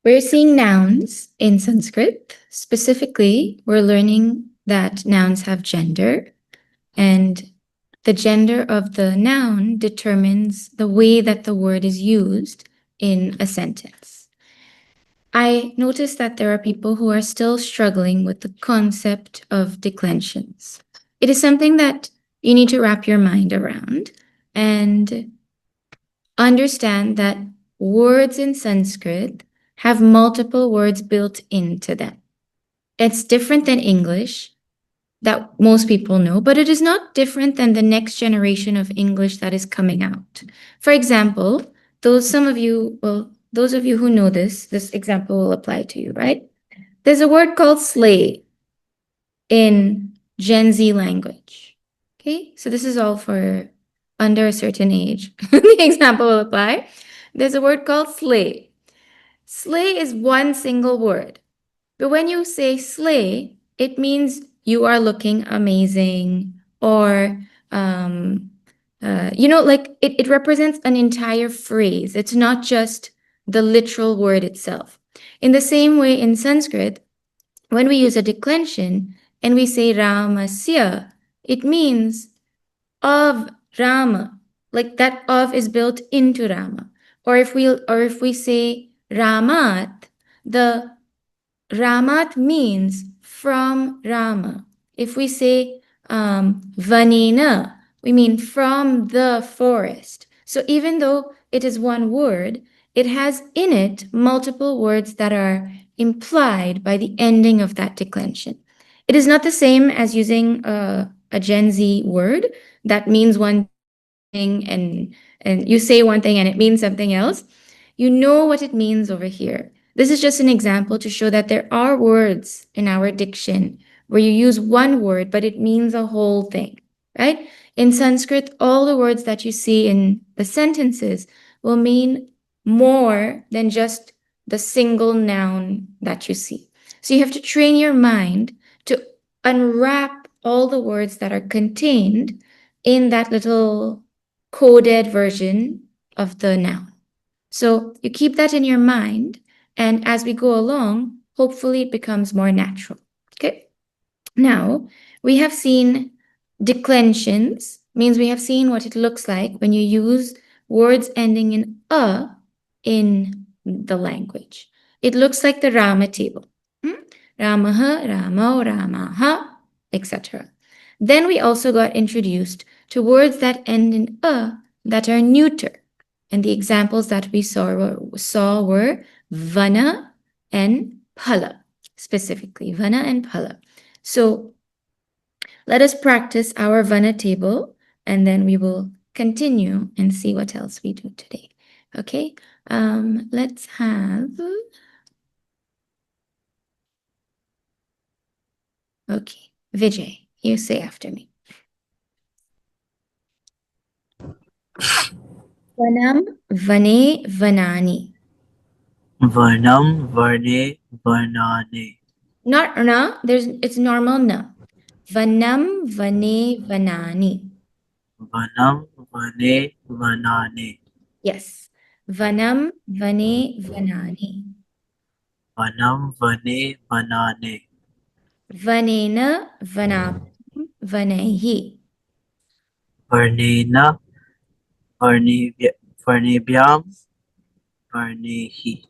We're seeing nouns in Sanskrit. Specifically, we're learning that nouns have gender, and the gender of the noun determines the way that the word is used in a sentence. I noticed that there are people who are still struggling with the concept of declensions. It is something that you need to wrap your mind around and understand that words in Sanskrit have multiple words built into them. It's different than English that most people know, but it is not different than the next generation of English that is coming out. For example, those of you who know this example will apply to you, right? There's a word called slay in Gen Z language. Okay, so this is all for under a certain age. The example will apply. There's a word called slay. Slay is one single word. But when you say slay, it means you are looking amazing, or, like it represents an entire phrase. It's not just the literal word itself. In the same way, in Sanskrit, when we use a declension and we say Ramasya, it means of Rama, like that of is built into Rama. Or if we say Ramat, the Ramat means from Rama. If we say Vanina, we mean from the forest. So even though it is one word, it has in it multiple words that are implied by the ending of that declension. It is not the same as using a Gen Z word that means one thing and you say one thing and it means something else. You know what it means over here. This is just an example to show that there are words in our diction where you use one word, but it means a whole thing, right? In Sanskrit, all the words that you see in the sentences will mean more than just the single noun that you see. So you have to train your mind to unwrap all the words that are contained in that little coded version of the noun. So you keep that in your mind, and as we go along, hopefully it becomes more natural. Okay. Now, we have seen declensions, means we have seen what it looks like when you use words ending in a in the language. It looks like the Rama table. Ramaha, Ramo, Ramaha, etc. Then we also got introduced to words that end in a that are neuter. And the examples that we saw were vana and phala, specifically vana and phala. So let us practice our vana table, and then we will continue and see what else we do today. Okay, let's have. Okay, Vijay, you say after me. Vanam, vane, vanani. Varnam, Varne, Varnane. Not na, it's normal na. Vanam, vane, vanani. Vanam, Vane, Vanane. Yes. Vanam, vane, vanani. Vanam, Vane, Vanane. Vanena, vanam, vanaihi. Varnena, Varnebhyam, Varnehi.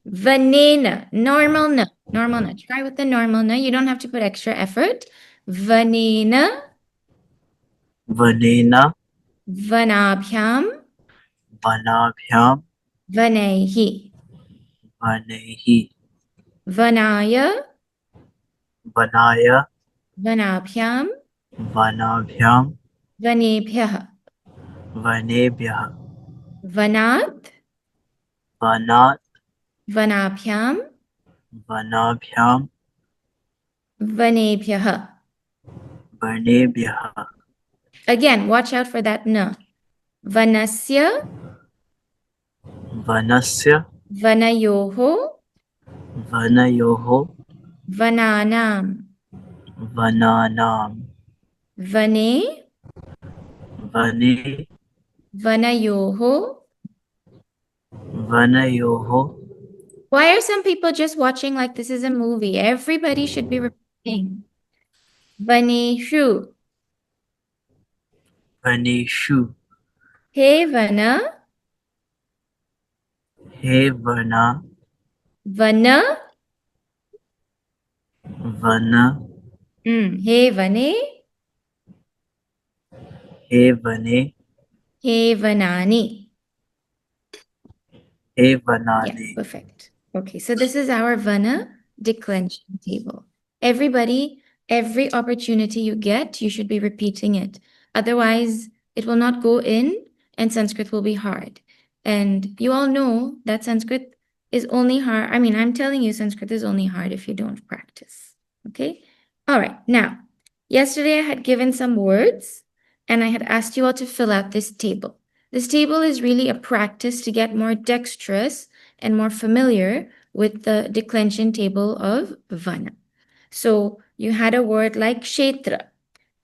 Vanena, normal na. Normal na. Try with the normal na. You don't have to put extra effort. Vanena, Vanena, vanabhyam, Vanabhyam, vanaihi. Vanehi. Vanaya, Vanaya, vanabhyam, Vanabhyam, vanebhyah. Vanebhyah. Vanat, Vanat, vanabhyam, Vanabhyam, vanebhyah. Vanebhyah. Again, watch out for that na. Vanasya, Vanasya, vanayoho, Vanayoho, vananam. Vananam. Vane, Vane, vanayoho, Vanayoho, Why are some people just watching like this is a movie? Everybody should be repeating. Vanishu. Vanishu. Hey Vana. He Vana. Vana. Vana. Hey Vane. He Vane. Hey Vanani. He Yeah, Vanani. perfect. Okay, so this is our Vana declension table. Everybody, every opportunity you get, you should be repeating it. Otherwise, it will not go in and Sanskrit will be hard. And you all know that Sanskrit is only hard. I mean, I'm telling you, Sanskrit is only hard if you don't practice. Okay? All right, now, yesterday I had given some words and I had asked you all to fill out this table. This table is really a practice to get more dexterous and more familiar with the declension table of Vana. So you had a word like Kshetra,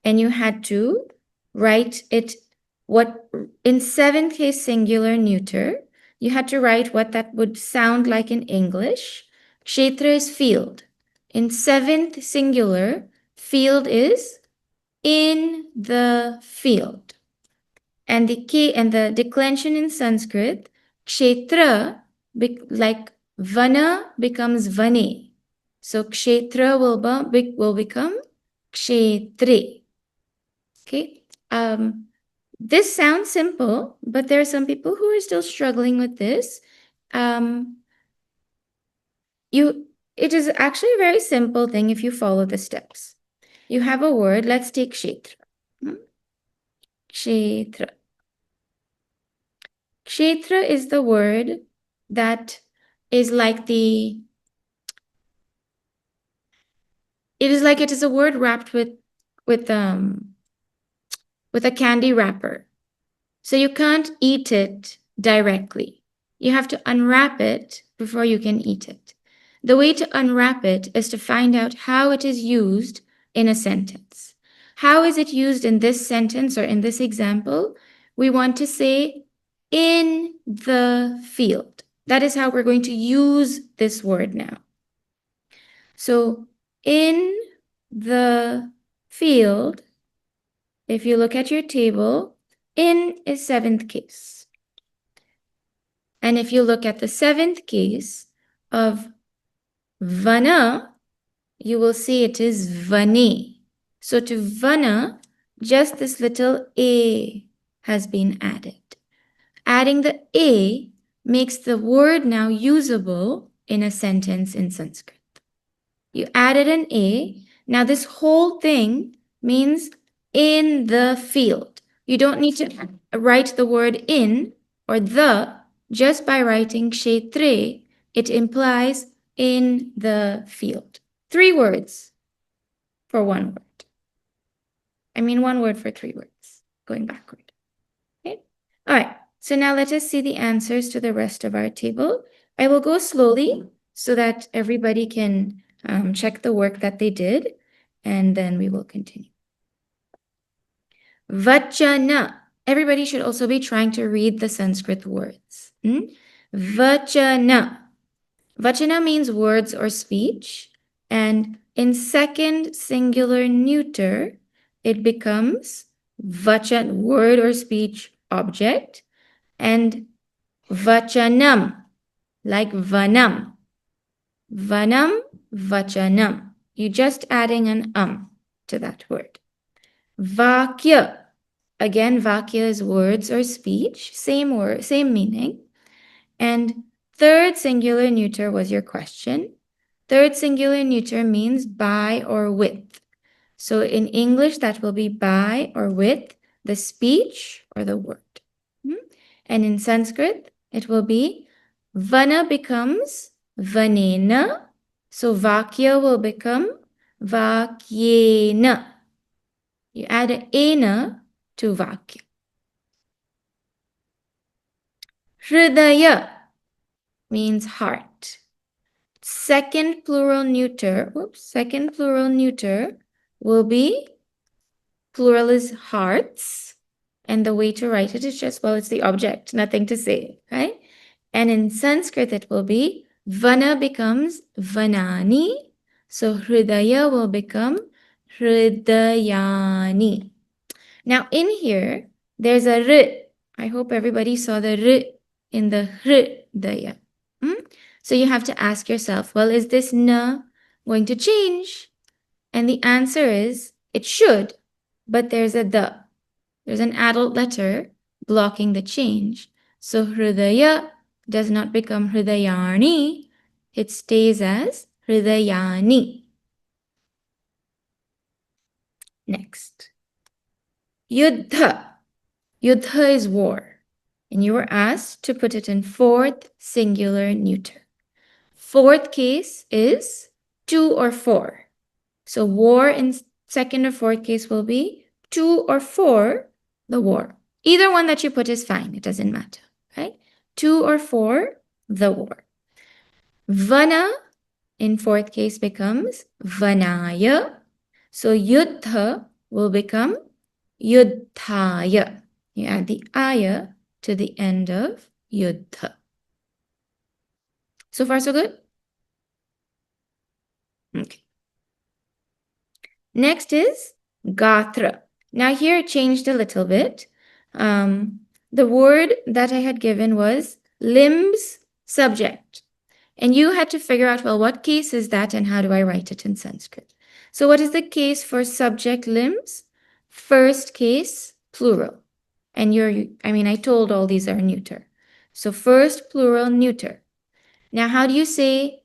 and you had to write it what in seventh case singular neuter. You had to write what that would sound like in English. Kshetra is field. In seventh singular, field is in the field. And the declension in Sanskrit, kshetra, like vana becomes vane. So kshetra will become kshetre. Okay. This sounds simple, but there are some people who are still struggling with this. Um, it is actually a very simple thing if you follow the steps. You have a word. Let's take kshetra. Kshetra. Kshetra is the word that is like it is a word wrapped with um with a candy wrapper. So you can't eat it directly. You have to unwrap it before you can eat it. The way to unwrap it is to find out how it is used in a sentence. How is it used in this sentence or in this example? We want to say in the field. That is how we're going to use this word now. So in the field, if you look at your table, in is seventh case. And if you look at the seventh case of vana, you will see it is vane. So to vana, just this little a has been added. Adding the a makes the word now usable in a sentence in Sanskrit. You added an a. Now this whole thing means in the field. You don't need to write the word in or the. Just by writing kshetre, it implies in the field. 3 words for 1 word. I mean 1 word for 3 words, going backward. Okay? All right. So now let us see the answers to the rest of our table. I will go slowly so that everybody can check the work that they did, and then we will continue. Vachana. Everybody should also be trying to read the Sanskrit words. Vachana. Vachana means words or speech, and in second singular neuter, it becomes vachan, word or speech object, and vachanam, like vanam. Vanam, vachanam. You're just adding an to that word. Vakya. Again, vakya is words or speech, same word, same meaning. And third singular neuter was your question. Third singular neuter means by or with. So in English, that will be by or with the speech or the word. And in Sanskrit, it will be vana becomes vanena. So vakya will become vakyena. You add an ena to vakya. Hridaya means heart. Second plural neuter will be, plural is hearts. And the way to write it is just, well, it's the object, nothing to say, right? And in Sanskrit, it will be Vana becomes vanani. So hridaya will become hridayani. Now in here, there's a r. I hope everybody saw the r in the hridaya. So you have to ask yourself, well, is this na going to change? And the answer is, it should, but there's a the. There's an adult letter blocking the change. So hridaya does not become hridayani. It stays as hridayani. Next. Yuddha. Yuddha is war. And you were asked to put it in fourth singular neuter. Fourth case is 2 or 4. So war in second or fourth case will be 2 or 4, the war. Either one that you put is fine. It doesn't matter, right? 2 or 4, the war. Vana in fourth case becomes vanaya. So yuddha will become yuddhaya. You add the aya to the end of yuddha. So far, so good? Okay. Next is gatra. Now here it changed a little bit. The word that I had given was limbs subject. And you had to figure out, well, what case is that and how do I write it in Sanskrit? So what is the case for subject limbs? First case, plural. And I told all these are neuter. So first plural neuter. Now, how do you say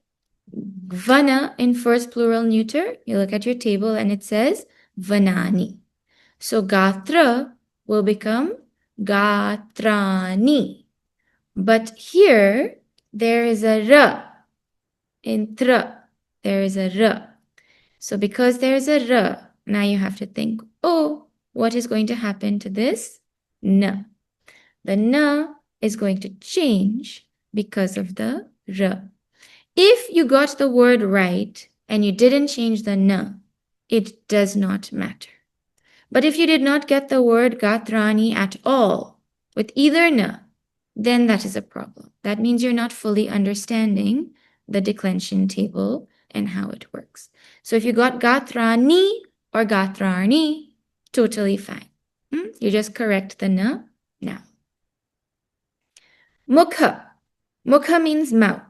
vana in first plural neuter? You look at your table and it says vanani. So gatra will become gatrani. But here, there is a ra. In tra, there is a ra. So because there is a ra, now you have to think, oh, what is going to happen to this na? The na is going to change because of the ra. If you got the word right and you didn't change the na, it does not matter. But if you did not get the word gatrani at all with either na, then that is a problem. That means you're not fully understanding the declension table and how it works. So if you got gatrani or gatrarni, totally fine. You just correct the na now. Mukha. Mukha means mouth.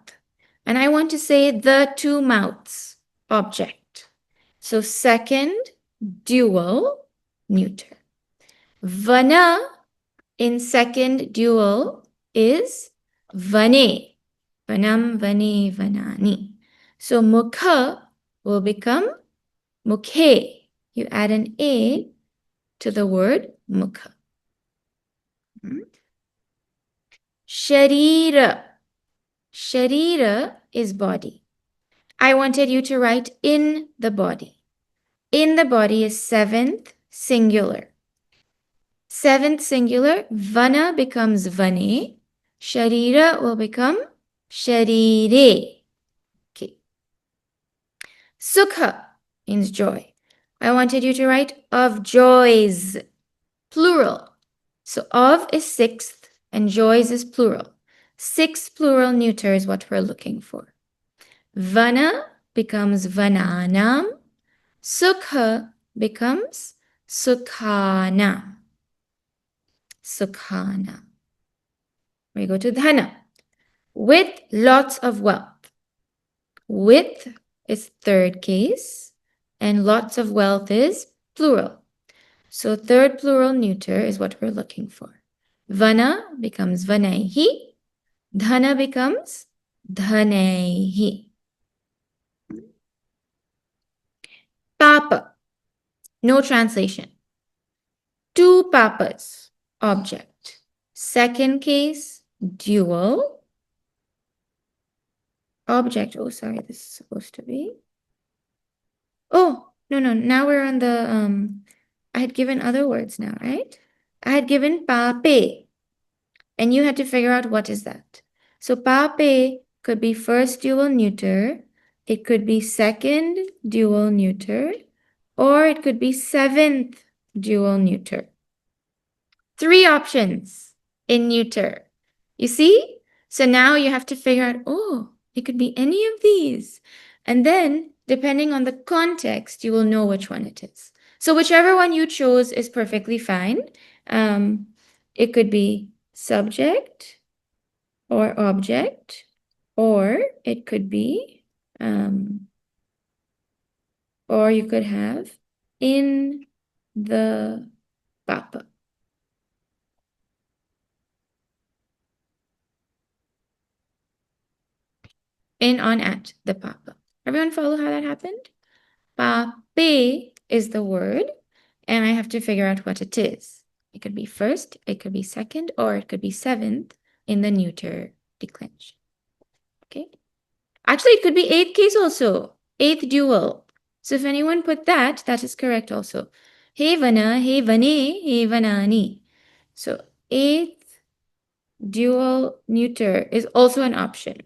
And I want to say the two mouths object. So second dual neuter. Vana in second dual is vane. Vanam, vane, vanani. So mukha will become mukhe. You add an a to the word mukha. Sharira. Sharira is body. I wanted you to write in the body. In the body is seventh singular. Seventh singular, vana becomes vane. Sharira will become sharire. Okay. Sukha means joy. I wanted you to write of joys, plural. So of is sixth and joys is plural. Sixth plural neuter is what we're looking for. Vana becomes vananam. Sukha becomes sukhana. Sukhana. We go to dhana. With lots of wealth. With is third case and lots of wealth is plural. So third plural neuter is what we're looking for. Vana becomes vanaihi. Dhana becomes dhanaihi. Papa. No translation. Two papas. Object. Second case, dual. Object. Oh, sorry, this is supposed to be. Oh, no. Now we're on the, I had given other words now, right? I had given pape. And you had to figure out what is that. So pape could be first dual neuter. It could be second dual neuter. Or it could be seventh dual neuter. 3 options in neuter. You see? So now you have to figure out, oh, It could be any of these. And then, depending on the context, you will know which one it is. So, whichever one you chose is perfectly fine. It could be subject or object, or it could be, or you could have in the papa. In, on, at the papa. Everyone follow how that happened? Pape is the word, and I have to figure out what it is. It could be first, it could be second, or it could be seventh in the neuter declension. Okay? Actually, it could be eighth case also. Eighth dual. So if anyone put that, that is correct also. Hevana, hevane, hevanani. So eighth dual neuter is also an option.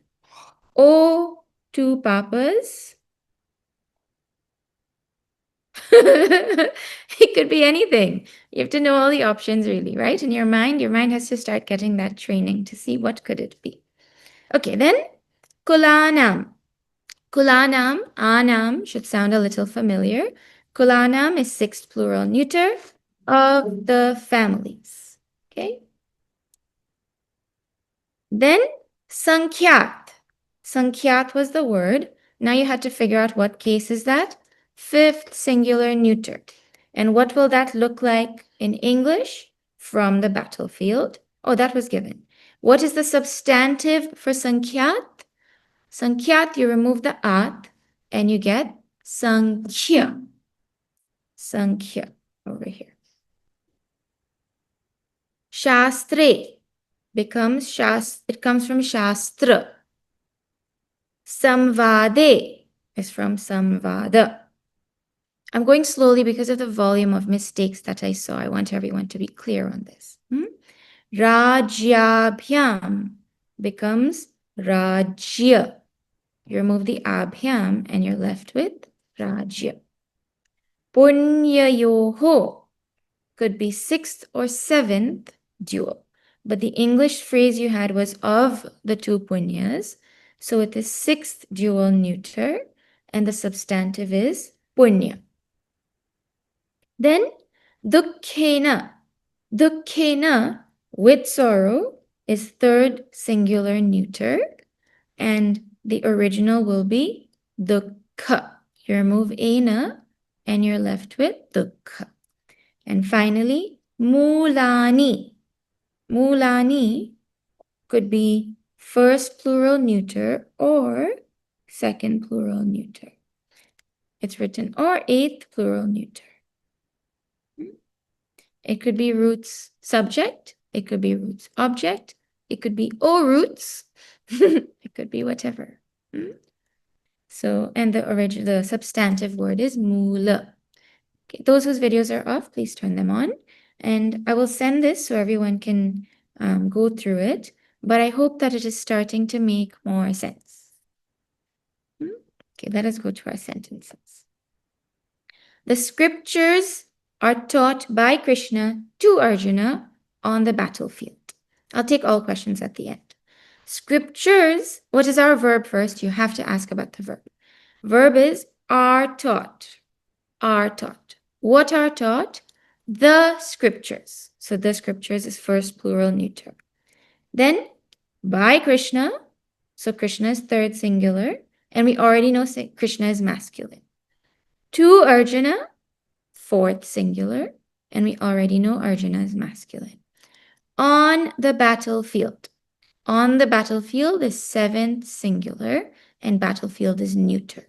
O two papas. It could be anything. You have to know all the options really, right? In your mind has to start getting that training to see what could it be. Okay, then kulanam. Kulanam, anam should sound a little familiar. Kulanam is sixth plural neuter of the families. Okay. Then Sankhyat. Sankhyat was the word. Now you had to figure out what case is that? Fifth singular neuter. And what will that look like in English? From the battlefield. Oh, that was given. What is the substantive for Sankhyat? Sankhyat, you remove the at and you get Sankhya. Sankhya over here. Shastre becomes it comes from Shastra. Samvade is from Samvada. I'm going slowly because of the volume of mistakes that I saw. I want everyone to be clear on this. Rajyabhyam becomes Rajya. You remove the abhyam and you're left with Rajya. Punyayoho could be sixth or seventh dual. But the English phrase you had was of the two punyas. So it is sixth dual neuter, and the substantive is punya. Then dukkhena. Dukkhena with sorrow is third singular neuter, and the original will be dukkha. You remove ena and you're left with dukkha. And finally, mulani. Mulani could be first plural neuter or second plural neuter. It's written or eighth plural neuter. It could be roots subject. It could be roots object. It could be o roots. It could be whatever. So, and the substantive word is mula. Okay, those whose videos are off, please turn them on. And I will send this so everyone can go through it. But I hope that it is starting to make more sense. Okay, let us go to our sentences. The scriptures are taught by Krishna to Arjuna on the battlefield. I'll take all questions at the end. Scriptures, what is our verb first? You have to ask about the verb. Verb is are taught. Are taught. What are taught? The scriptures. So the scriptures is first plural neuter. Then by Krishna. So Krishna is third singular. And we already know Krishna is masculine. To Arjuna, fourth singular. And we already know Arjuna is masculine. On the battlefield. On the battlefield is seventh singular. And battlefield is neuter.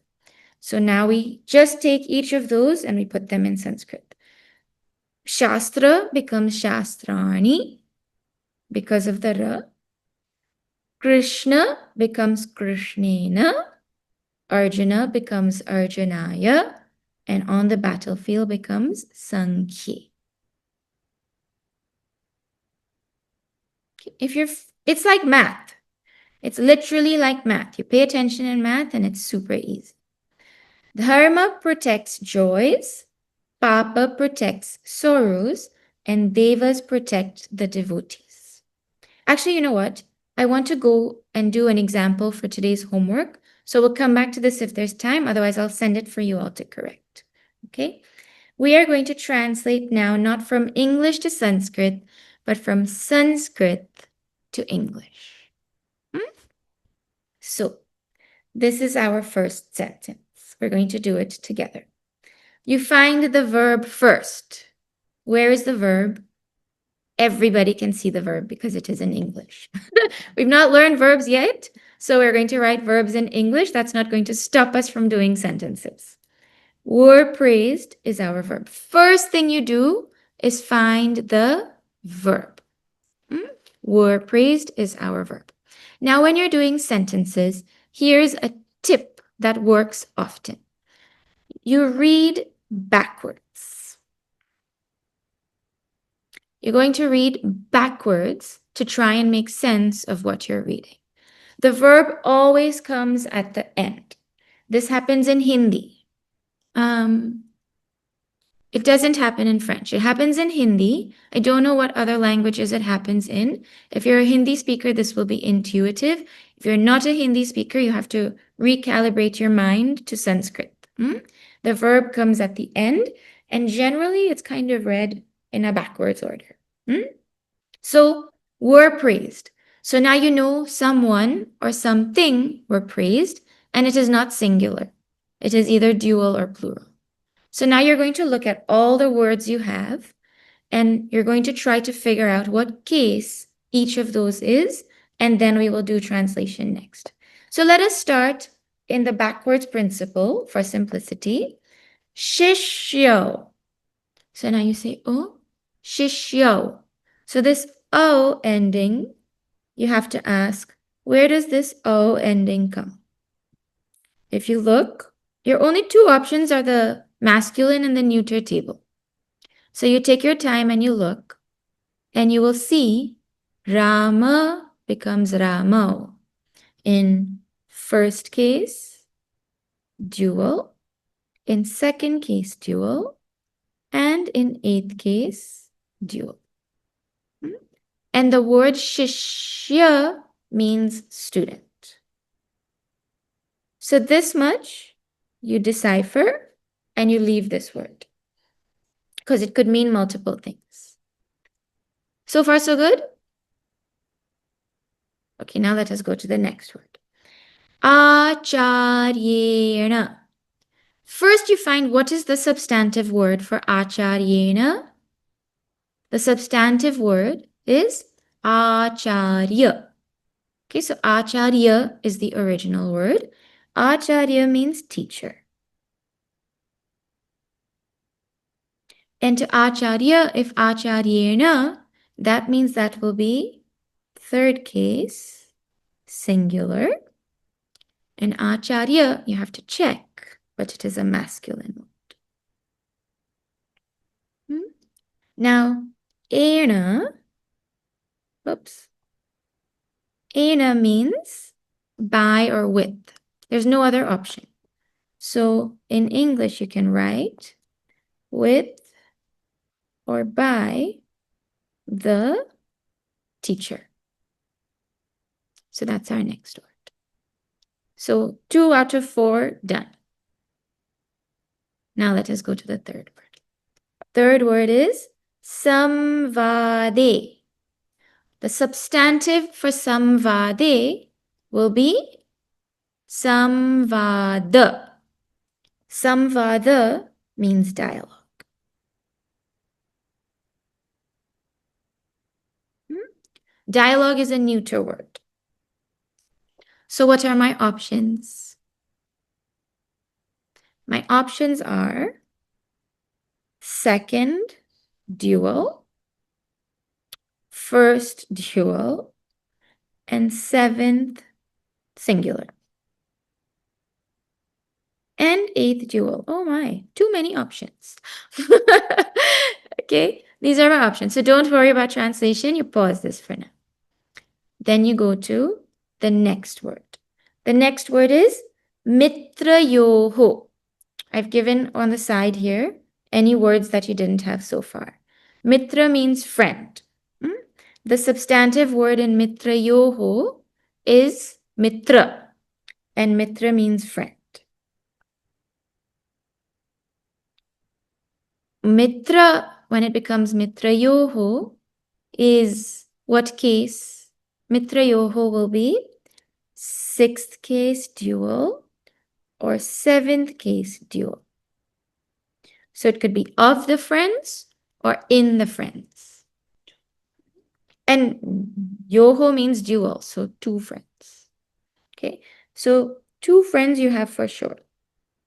So now we just take each of those and we put them in Sanskrit. Shastra becomes Shastrani because of the ra. Krishna becomes Krishnena. Arjuna becomes Arjunaya. And on the battlefield becomes Sankhya. It's like math. It's literally like math. You pay attention in math and it's super easy. Dharma protects joys. Papa protects sorrows, and devas protect the devotees. Actually, you know what? I want to go and do an example for today's homework. So we'll come back to this if there's time. Otherwise, I'll send it for you all to correct. Okay? We are going to translate now not from English to Sanskrit, but from Sanskrit to English. Hmm? So this is our first sentence. We're going to do it together. You find the verb first. Where is the verb? Everybody can see the verb because it is in English. We've not learned verbs yet, so we're going to write verbs in English. That's not going to stop us from doing sentences. Were praised is our verb. First thing you do is find the verb. Were praised is our verb. Now, when you're doing sentences, here's a tip that works often. You read backwards. You're going to read backwards to try and make sense of what you're reading. The verb always comes at the end. This happens in Hindi. It doesn't happen in French. It happens in Hindi. I don't know what other languages it happens in. If you're a Hindi speaker, this will be intuitive. If you're not a Hindi speaker, you have to recalibrate your mind to Sanskrit. The verb comes at the end, and generally it's kind of read in a backwards order. So, were praised. So now you know someone or something were praised, and it is not singular. It is either dual or plural. So now you're going to look at all the words you have, and you're going to try to figure out what case each of those is, and then we will do translation next. So let us start in the backwards principle for simplicity. Shishyo. So now you say oh, shishyo. So this o ending, you have to ask, where does this o ending come? If you look, your only two options are the masculine and the neuter table. So you take your time and you look, and you will see Rama becomes Ramo. In first case, dual. In second case, dual. And in eighth case, dual. And the word shishya means student. So this much you decipher and you leave this word because it could mean multiple things. So far, so good? Okay, now let us go to the next word. Acharyena. First, you find what is the substantive word for acharyena. The substantive word is acharya. Okay, so acharya is the original word. Acharya means teacher. And to acharya, if acharyena, that means that will be third case, singular. And acharya, you have to check, but it is a masculine word. Now, ena, ena means by or with. There's no other option. So in English, you can write with or by the teacher. So that's our next word. So 2 out of 4 done. Now let us go to the third word. Third word is samvade. The substantive for samvade will be samvada. Samvada means dialogue. Dialogue is a neuter word. So what are my options? My options are second dual, first dual, and seventh singular. And eighth dual. Oh my, too many options. Okay, these are my options. So don't worry about translation. You pause this for now. Then you go to the next word. The next word is mitrayoho. I've given on the side here any words that you didn't have so far. Mitra means friend. The substantive word in mitrayoho is mitra, and mitra means friend. Mitra, when it becomes mitrayoho, is what case? Mitrayoho will be sixth case dual or seventh case dual. So it could be of the friends or in the friends. And yoho means dual, so two friends. Okay, so two friends you have for sure.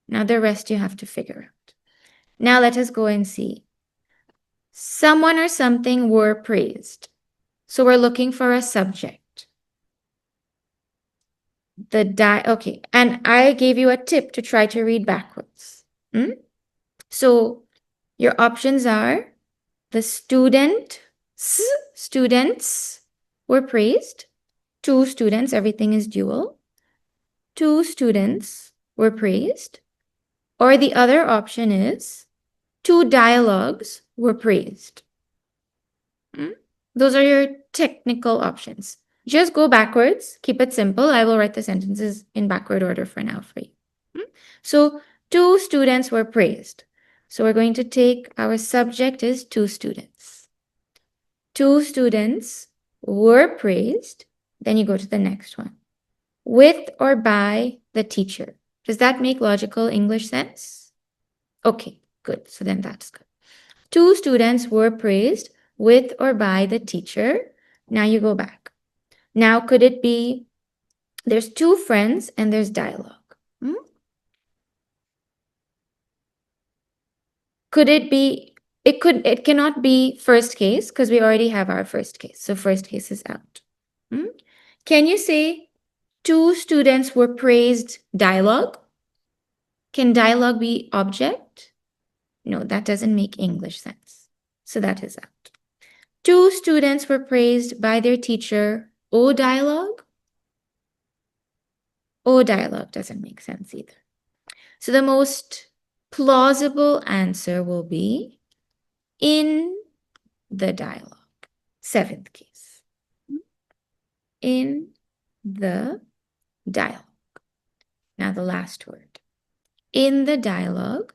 Now the rest you have to figure out. Now let us go and see. Someone or something were praised. So we're looking for a subject. Okay, and I gave you a tip to try to read backwards. So your options are the students were praised. Two students, everything is dual. Two students were praised. Or the other option is two dialogues were praised. Those are your technical options. Just go backwards, keep it simple. I will write the sentences in backward order for now for you. So, two students were praised. So, we're going to take our subject is two students. Two students were praised. Then you go to the next one. With or by the teacher. Does that make logical English sense? Okay, good. So then that's good. Two students were praised with or by the teacher. Now you go back. Now, could it be there's two friends and there's dialogue? Could it be, it cannot be first case because we already have our first case. So first case is out. Can you say two students were praised dialogue? Can dialogue be object? No, that doesn't make English sense. So that is out. Two students were praised by their teacher. O dialogue? O dialogue doesn't make sense either. So the most plausible answer will be in the dialogue. Seventh case. In the dialogue. Now the last word. In the dialogue,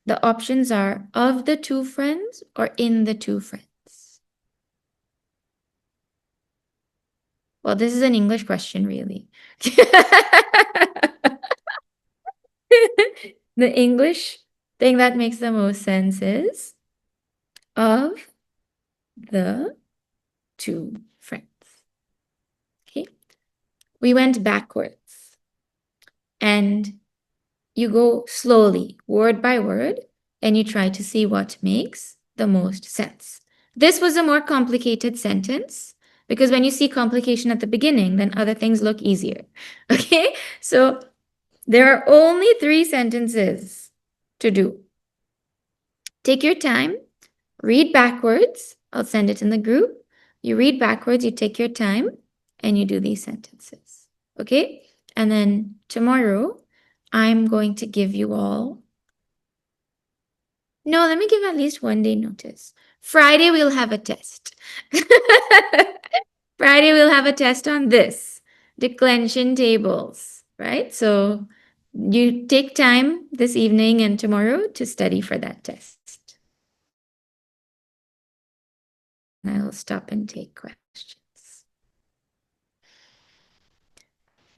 the options are of the two friends or in the two friends. Well, this is an English question, really. The English thing that makes the most sense is of the two friends. Okay, we went backwards and you go slowly, word by word, and you try to see what makes the most sense. This was a more complicated sentence because when you see complication at the beginning, then other things look easier. Okay, so there are only 3 sentences to do. Take your time, read backwards. I'll send it in the group. You read backwards, you take your time, and you do these sentences. Okay? And then tomorrow, I'm going to give you all. No, let me give at least 1 day notice. Friday, we'll have a test. Friday, we'll have a test on this declension tables, right? So you take time this evening and tomorrow to study for that test. I'll stop and take questions.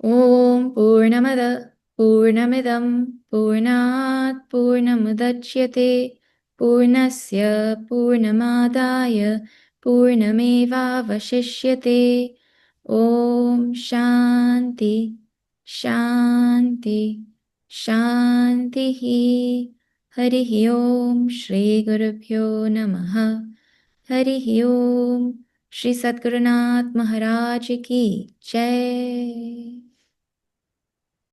Om Purnamada Purnamidam Purnat Purnamudachyate Purnasya Purnamadaya Purnamevavashishyate. Om Shanti Shanti Shantihi. Harihi Om Shri Gurubhyo Namaha. Harihi Om Shri Sadgurunath Maharaj Ki Jai.